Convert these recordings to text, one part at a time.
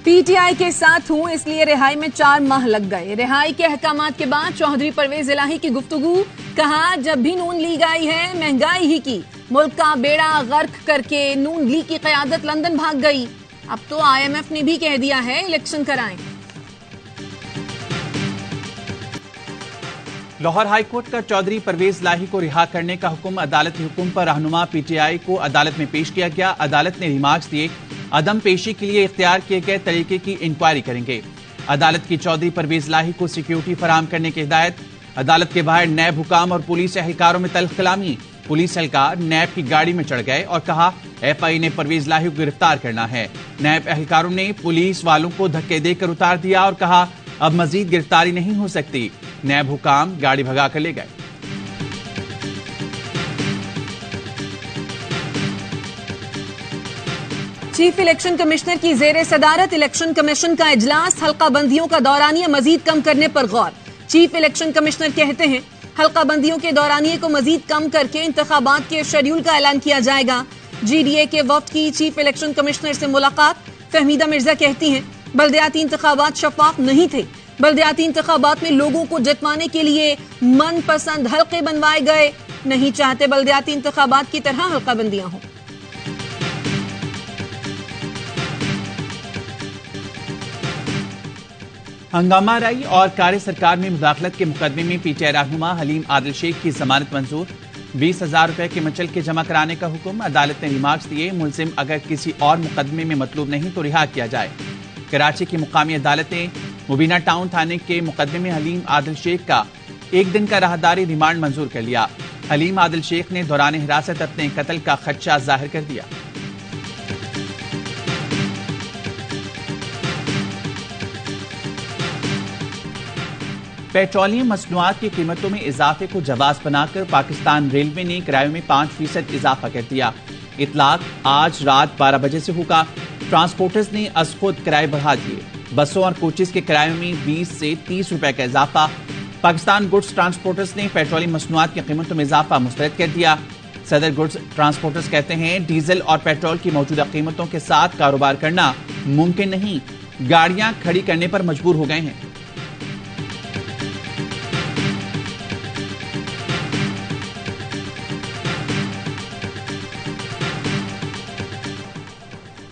PTI के साथ हूं इसलिए रिहाई में 4 माह लग गए। रिहाई के अहकामात के बाद चौधरी परवेज इलाही की गुफ्तगू, कहा जब भी नून लीग आई है महंगाई ही की, मुल्क का बेड़ा गर्क करके नून लीग की क़यादत लंदन भाग गई। अब तो IMF ने भी कह दिया है इलेक्शन कराएं। लाहौर हाईकोर्ट का चौधरी परवेज इलाही को रिहा करने का हुक्म, अदालती हुक्म पर रहनुमा पीटीआई को अदालत में पेश किया गया। अदालत ने रिमार्क्स दिए, अदम पेशी के लिए इख्तियार किए गए तरीके की इंक्वायरी करेंगे। अदालत की चौधरी परवेज इलाही को सिक्योरिटी फराहम करने की हिदायत। अदालत के बाहर नैब हुकाम और पुलिस एहलकारों में तल्ख कलामी। पुलिस एहलकार नैब की गाड़ी में चढ़ गए और कहा FI ने परवेज इलाही को गिरफ्तार करना है। नैब एहलकारों ने पुलिस वालों को धक्के देकर उतार दिया और कहा अब मजीद गिरफ्तारी नहीं हो सकती। नैब हुकाम गाड़ी भगाकर ले गए। चीफ इलेक्शन कमिश्नर की जेर सदारत इलेक्शन कमीशन का इजलास, हल्का बंदियों का दौरानिया मजीद कम करने पर गौर। चीफ इलेक्शन कमिश्नर कहते हैं हल्का बंदियों के दौरानिये को मजीद कम करके इंतखाबात के शेड्यूल का ऐलान किया जाएगा। GDA के वफ्द की चीफ इलेक्शन कमिश्नर से मुलाकात। फहमीदा मिर्जा कहती हैं बल्दियाती इंतखाबात शफाफ नहीं थे। बल्दियाती इंतखाबात में लोगों को जितवाने के लिए मनपसंद हल्के बनवाए गए। नहीं चाहते बल्दियाती इंतखाबात की तरह हल्का बंदियां हों। हंगामा राई और कार्य सरकार में मुदाखलत के मुकदमे में पीटीआई रहनुमा हलीम आदिल शेख की जमानत मंजूर। 20,000 रुपए के मचल के जमा कराने का हुक्म। अदालत ने रिमार्क्स दिए, मुलजिम अगर किसी और मुकदमे में मतलूब नहीं तो रिहा किया जाए। कराची की मुकामी अदालत ने मुबीना टाउन थाने के मुकदमे में हलीम आदिल शेख का 1 दिन का राहदारी रिमांड मंजूर कर लिया। हलीम आदिल शेख ने दौरान हिरासत अपने कत्ल का खदशा जाहिर कर दिया। पेट्रोलियम मसनूआत की कीमतों में इजाफे को जवाज बनाकर पाकिस्तान रेलवे ने किरायों में 5% इजाफा कर दिया। इतलाक आज रात 12 बजे से होगा। ट्रांसपोर्टर्स ने अज खुद किराए बढ़ा दिए। बसों और कोचेस के किरायों में 20 से 30 रुपए का इजाफा। पाकिस्तान गुड्स ट्रांसपोर्टर्स ने पेट्रोलियम मसनूआत की कीमतों में इजाफा मुस्तरद कर दिया। सदर गुड्स ट्रांसपोर्टर्स कहते हैं डीजल और पेट्रोल की मौजूदा कीमतों के साथ कारोबार करना मुमकिन नहीं, गाड़ियां खड़ी करने पर मजबूर हो गए हैं।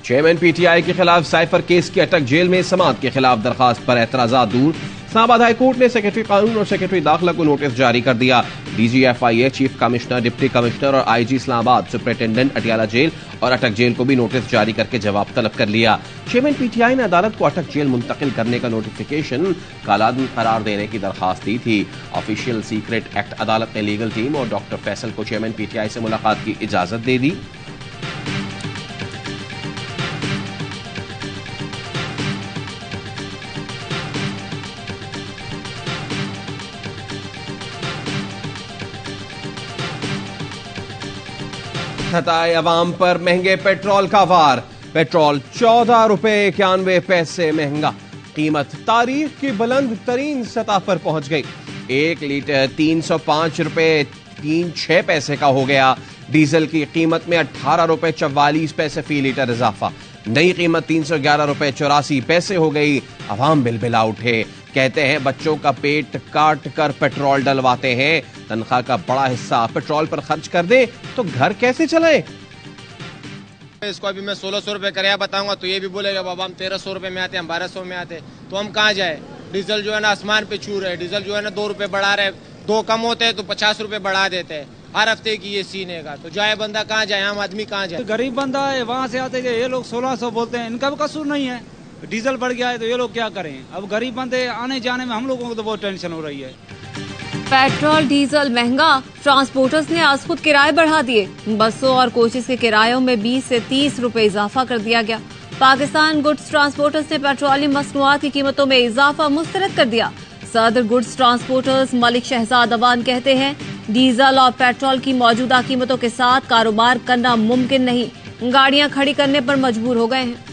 चेयरमैन PTI के खिलाफ साइफर केस की अटक, जेल में समाअत के खिलाफ दरखास्त पर एतराजात दूर। इस्लामाबाद हाई कोर्ट ने सेक्रेटरी कानून और सेक्रेटरी दाखिला को नोटिस जारी कर दिया। DG FIA, chief commissioner, deputy commissioner और IG Islamabad, superintendent Atiyala jail और अटक जेल को भी नोटिस जारी करके जवाब तलब कर लिया। चेयरमैन PTI ने अदालत को अटक जेल मुंतकिल करने का नोटिफिकेशन कालादन करार देने की दरखास्त दी थी। ऑफिशियल सीक्रेट एक्ट अदालत ने लीगल टीम और डॉक्टर फैसल को चेयरमैन PTI से मुलाकात की इजाजत दे दी। सताए अवाम पर महंगे पेट्रोल का वार। पेट्रोल 14 रुपए 91 पैसे महंगा। कीमत तारीख की बुलंद तरीन सतह पर पहुंच गई। 1 लीटर 305 रुपए 36 पैसे का हो गया। डीजल की कीमत में 18 रुपए 44 पैसे फी लीटर इजाफा। नई कीमत 311 रुपए 84 पैसे हो गई। अवाम बिलबिला उठे। कहते हैं बच्चों का पेट काट कर पेट्रोल डलवाते हैं। तनख्वाह का बड़ा हिस्सा पेट्रोल पर खर्च कर दे तो घर कैसे चलाए। इसको अभी मैं 1600 रुपए किराया बताऊंगा तो ये भी बोलेगा बाबा हम 1300 रुपए में आते हैं, हम 1200 में आते हैं, तो हम कहाँ जाए। डीजल जो है ना आसमान पे छू रहे, डीजल जो है ना 2 रुपए बढ़ा रहे, 2 कम होते हैं तो 50 रुपए बढ़ा देते हैं। हर हफ्ते की ये सीन है, तो जाए बंदा कहाँ जाए, आम आदमी कहाँ जाए। गरीब बंदा है वहाँ से आते ये लोग 1600 बोलते हैं, इनका भी कसूर नहीं है। डीजल बढ़ गया है तो ये लोग क्या करें। अब गरीब बंदे आने जाने में हम लोगों को तो बहुत टेंशन हो रही है। पेट्रोल डीजल महंगा, ट्रांसपोर्टर्स ने आज खुद किराए बढ़ा दिए। बसों और कोचेस के किरायों में 20 से 30 रुपए इजाफा कर दिया गया। पाकिस्तान गुड्स ट्रांसपोर्टर्स ने पेट्रोलियम मसनूआत की कीमतों में इजाफा मुस्तरद कर दिया। सदर गुड्स ट्रांसपोर्टर्स मलिक शहजाद अवान कहते हैं डीजल और पेट्रोल की मौजूदा कीमतों के साथ कारोबार करना मुमकिन नहीं, गाड़ियां खड़ी करने पर मजबूर हो गए हैं।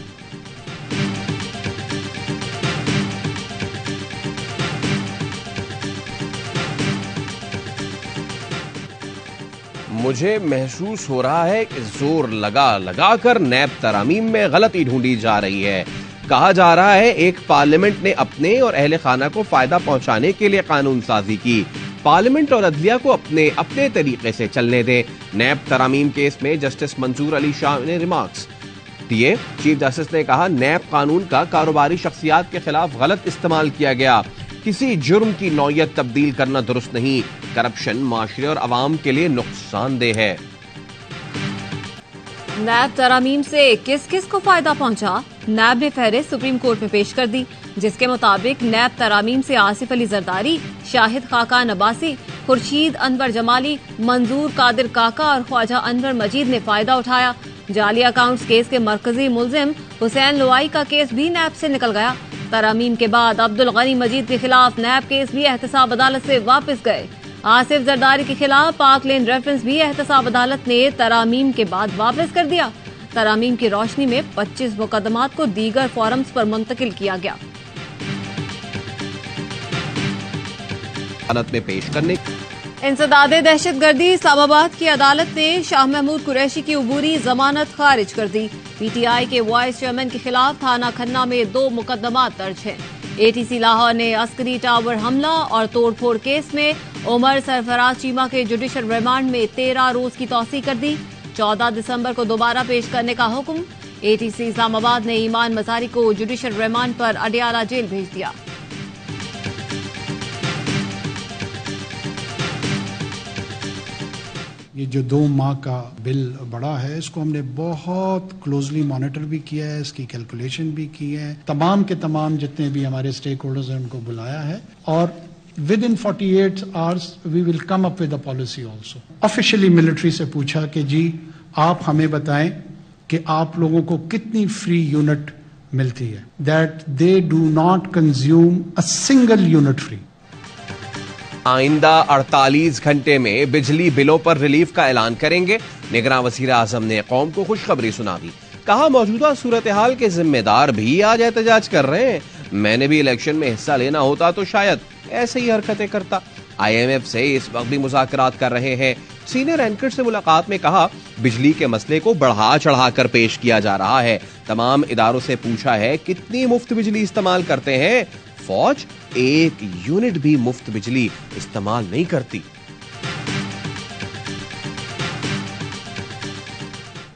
मुझे महसूस हो रहा है कि जोर लगा लगा कर नैब तरामीम में गलती ढूंढी जा रही है। कहा जा रहा है एक पार्लियामेंट ने अपने और अहले खाना को फायदा पहुंचाने के लिए कानून साजी की। पार्लियामेंट और अदलिया को अपने अपने तरीके से चलने दें। नैब तरामीम केस में जस्टिस मंसूर अली शाह ने रिमार्क्स दिए। चीफ जस्टिस ने कहा नैब कानून का कारोबारी शख्सियात के खिलाफ गलत इस्तेमाल किया गया। किसी जुर्म की नौयत तब्दील करना दुरुस्त नहीं। करप्शन माशरे और अवाम के लिए नुकसानदेह है। नैब तरामीम से किस किस को फायदा पहुंचा? नैब ने फहरिस्त सुप्रीम कोर्ट में पेश कर दी, जिसके मुताबिक नैब तरामीम से आसिफ अली जरदारी, शाहिद खाकान अब्बासी, खुर्शीद अनवर जमाली, मंजूर कादिर काका और ख्वाजा अनवर मजीद ने फायदा उठाया। जाली अकाउंट्स केस के मरकजी मुलजिम हुसैन लोआई का केस भी नैब से निकल गया। तरामीम के बाद अब्दुल गनी मजीद के खिलाफ नैब केस भी एहतसाब अदालत से वापस गए। आसिफ जरदारी के खिलाफ पाक लेन रेफरेंस भी एहतसाब अदालत ने तरामीम के बाद वापस कर दिया। तरामीम की रोशनी में 25 मुकदमात को दीगर फोरम्स पर मुंतकिल किया गया। अदालत में पेश करने इंसदादे दहशतगर्दी इस्लामाबाद की अदालत ने शाह महमूद कुरैशी की उबूरी जमानत खारिज कर दी। पीटीआई के वाइस चेयरमैन के खिलाफ थाना खन्ना में 2 मुकदमात दर्ज हैं। एटीसी लाहौर ने अस्करी टावर हमला और तोड़फोड़ केस में उमर सरफराज चीमा के जुडिशल रिमांड में 13 रोज की तौसीक कर दी। 14 दिसंबर को दोबारा पेश करने का हुक्म। एटीसी इस्लामाबाद ने ईमान मजारी को जुडिशल रिमांड पर अडियाला जेल भेज दिया। ये जो 2 माह का बिल बढ़ा है, इसको हमने बहुत क्लोजली मॉनिटर भी किया है, इसकी कैलकुलेशन भी की है। तमाम के तमाम जितने भी हमारे स्टेक होल्डर्स हैं उनको बुलाया है और within 48 hours we will come up with a policy also. Officially military से पूछा कि जी आप हमें बताएं कि आप लोगों को कितनी फ्री यूनिट मिलती है, that they do not consume a single unit free. आइंदा 48 घंटे में बिजली बिलों पर रिलीफ का ऐलान करेंगे। निगरान वज़ीर आज़म ने कौम को खुशखबरी सुना दी। कहा मौजूदा सूरत हाल के जिम्मेदार भी आज एहतजाज कर रहे हैं। मैंने भी इलेक्शन में हिस्सा लेना होता तो शायद ऐसे ही हरकतें करता। IMF से इस वक्त भी मुज़ाकरात कर रहे हैं। सीनियर एंकर से मुलाकात में कहा बिजली के मसले को बढ़ा चढ़ा कर पेश किया जा रहा है। तमाम इदारों से पूछा है कितनी मुफ्त बिजली इस्तेमाल करते हैं। फौज 1 यूनिट भी मुफ्त बिजली इस्तेमाल नहीं करती।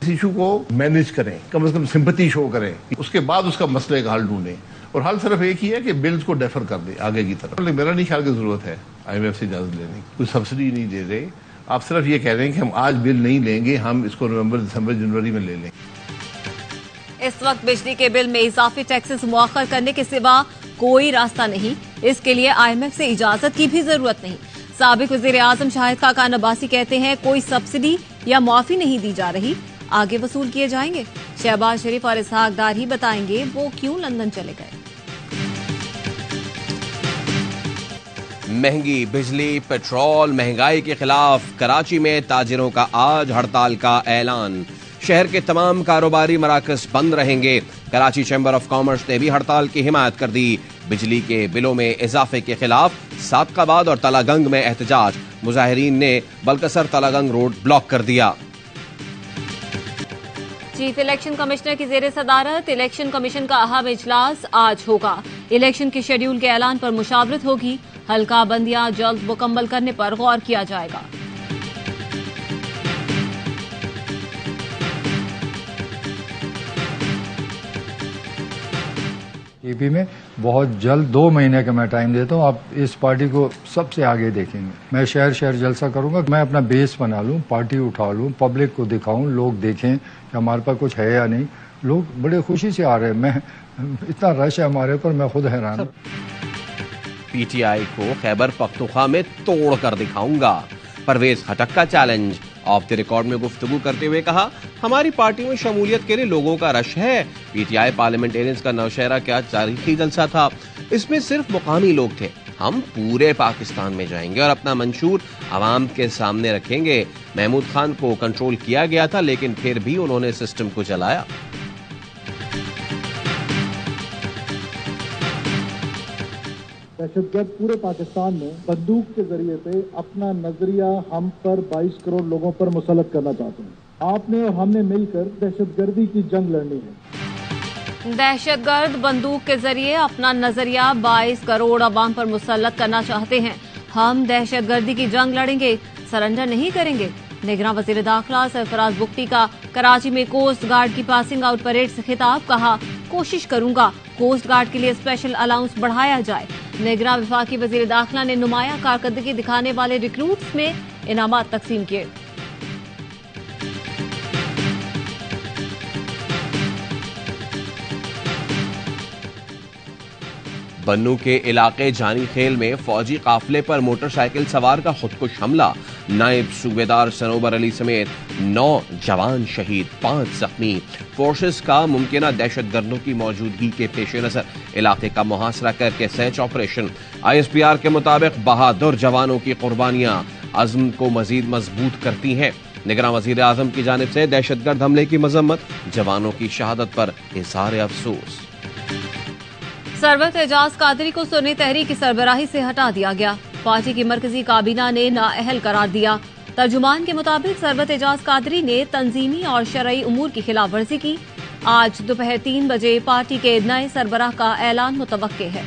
इस इशू को मैनेज करें, कम से कम सिंपैथी शो करें, उसके बाद उसका मसले का हल ढूंढें। और हल सिर्फ एक ही है कि बिल्स को डेफर कर दे आगे की तरफ। लेकिन मेरा नहीं ख्याल की जरूरत है IMF से इजाजत लेने की। कोई सब्सिडी नहीं दे रहे, आप सिर्फ ये कह रहे हैं कि हम आज बिल नहीं लेंगे, हम इसको नवंबर, दिसंबर, जनवरी में ले लेंगे। इस वक्त बिजली के बिल में इजाफी टैक्सेस मुअख्खर करने के सिवा कोई रास्ता नहीं। इसके लिए IMF से इजाजत की भी जरूरत नहीं। साबिक वजीर आजम शाहिद खाकान अब्बासी कहते हैं कोई सब्सिडी या मुआफी नहीं दी जा रही, आगे वसूल किए जाएंगे। शहबाज शरीफ और इसहाक डार ही बताएंगे वो क्यों लंदन चले गए। महंगी बिजली, पेट्रोल, महंगाई के खिलाफ कराची में ताजिरों का आज हड़ताल का ऐलान। शहर के तमाम कारोबारी मराकज बंद रहेंगे। कराची चैम्बर ऑफ कॉमर्स ने भी हड़ताल की हिमायत कर दी। बिजली के बिलों में इजाफे के खिलाफ सादकाबाद और तलागंग में एहतजाज। मुजाहिरीन ने बलकसर तलागंग रोड ब्लॉक कर दिया। चीफ इलेक्शन कमिश्नर की जेर सदारत इलेक्शन कमीशन का अहम इजलास आज होगा। इलेक्शन के शेड्यूल के ऐलान पर मुशावरत होगी। हल्का बंदियां जल्द मुकम्मल करने पर गौर किया जाएगा। यूपी में बहुत जल्द 2 महीने का मैं टाइम देता हूँ। आप इस पार्टी को सबसे आगे देखेंगे। मैं शहर शहर जलसा करूंगा। मैं अपना बेस बना लूँ, पार्टी उठा लूँ, पब्लिक को दिखाऊं, लोग देखें कि हमारे पास कुछ है या नहीं। लोग बड़े खुशी से आ रहे हैं। मैं इतना रश है हमारे पर, मैं खुद हैरान हूँ। PTI को खैबर पख्तूनख्वा में तोड़ कर दिखाऊंगा। परवेज खटक का चैलेंज। ऑफ द रिकॉर्ड में गुफ्तगू करते हुए कहा हमारी पार्टी में शमूलियत के लिए लोगों का रश है। PTI पार्लियामेंटेरियंस का नौशहरा क्या तारीखी जलसा था। इसमें सिर्फ मुकामी लोग थे। हम पूरे पाकिस्तान में जाएंगे और अपना मंशूर आवाम के सामने रखेंगे। महमूद खान को कंट्रोल किया गया था लेकिन फिर भी उन्होंने सिस्टम को चलाया। दहशतगर्द पूरे पाकिस्तान में बंदूक के जरिए से अपना नजरिया हम पर 22 करोड़ लोगों पर मुसल्लत करना चाहते हैं। आपने और हमने मिलकर दहशतगर्दी की जंग लड़नी है। दहशतगर्द बंदूक के जरिए अपना नजरिया 22 करोड़ अवाम पर मुसल्लत करना चाहते हैं। हम दहशतगर्दी की जंग लड़ेंगे, सरेंडर नहीं करेंगे। निगरान वजीर दाखिला सरफराज बुख्ती का कराची में कोस्ट गार्ड की पासिंग आउट परेड से खिताब, कहा कोशिश करूंगा कोस्ट गार्ड के लिए स्पेशल अलाउंस बढ़ाया जाए। निगरान विफाकी वजीर दाखिला ने नुमाया कारकर्दगी दिखाने वाले रिक्रूट्स में इनामात तकसीम किए। बन्नू के इलाके जानी खेल में फौजी काफिले पर मोटरसाइकिल सवार का खुदकुश हमला, नायब सूबेदार सनोबर अली समेत 9 जवान शहीद, 5 जख्मी। फोर्सेस का मुमकिना दहशतगर्दों की मौजूदगी के पेश नजर इलाके का मुहासरा करके सर्च ऑपरेशन। ISPR के मुताबिक बहादुर जवानों की कुर्बानियां अज़्म को मजीद मजबूत करती हैं। निगरान वजीर आजम की जानिब से दहशतगर्द हमले की मजम्मत, जवानों की शहादत पर इज़हार अफसोस। सरवत एजाज कादरी को सुन्नी तहरीक की सरबराही से हटा दिया गया। पार्टी की मरकजी काबीना ने नाअहल करार दिया। तर्जुमान के मुताबिक सरवत एजाज कादरी ने तंजीमी और शरई उमूर की खिलाफ वर्जी की। आज दोपहर 3 बजे पार्टी के नए सरबराह का ऐलान मुतवक्के है।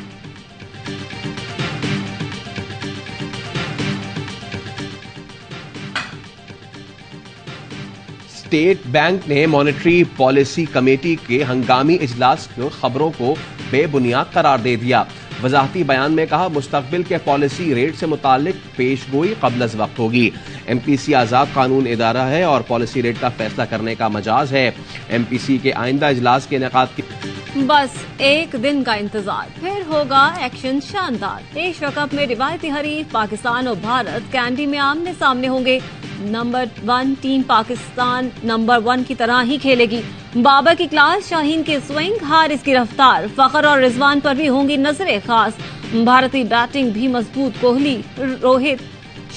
स्टेट बैंक ने मॉनेटरी पॉलिसी कमेटी के हंगामी इजलास की खबरों को बेबुनियाद करार दे दिया। वजाहती बयान में कहा, मुस्तकबिल के पॉलिसी रेट से मुताल्लिक पेशगोई क़ब्ल अज़ वक्त होगी। MPC आज़ाद कानून इदारा है और पॉलिसी रेट का फैसला करने का मजाज है। MPC के आइंदा इजलास के इनेकाद की बस एक दिन का इंतजार, फिर होगा एक्शन शानदार। एशिया कप में रिवायती हरीफ पाकिस्तान और भारत कैंडी में आमने सामने होंगे। नंबर 1 टीम पाकिस्तान नंबर 1 की तरह ही खेलेगी। बाबर की क्लास, शाहीन की स्विंग, हारिस की रफ्तार, फखर और रिजवान पर भी होंगी नजरें खास। भारतीय बैटिंग भी मजबूत, कोहली, रोहित,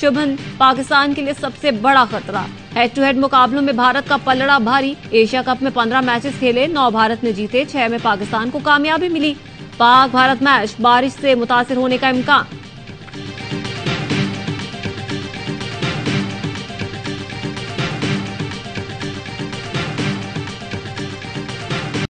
शुभन पाकिस्तान के लिए सबसे बड़ा खतरा। हेड टू हेड मुकाबलों में भारत का पलड़ा भारी। एशिया कप में 15 मैचेस खेले, 9 भारत ने जीते, 6 में पाकिस्तान को कामयाबी मिली। पाक भारत मैच बारिश से मुतासिर होने का इम्कान।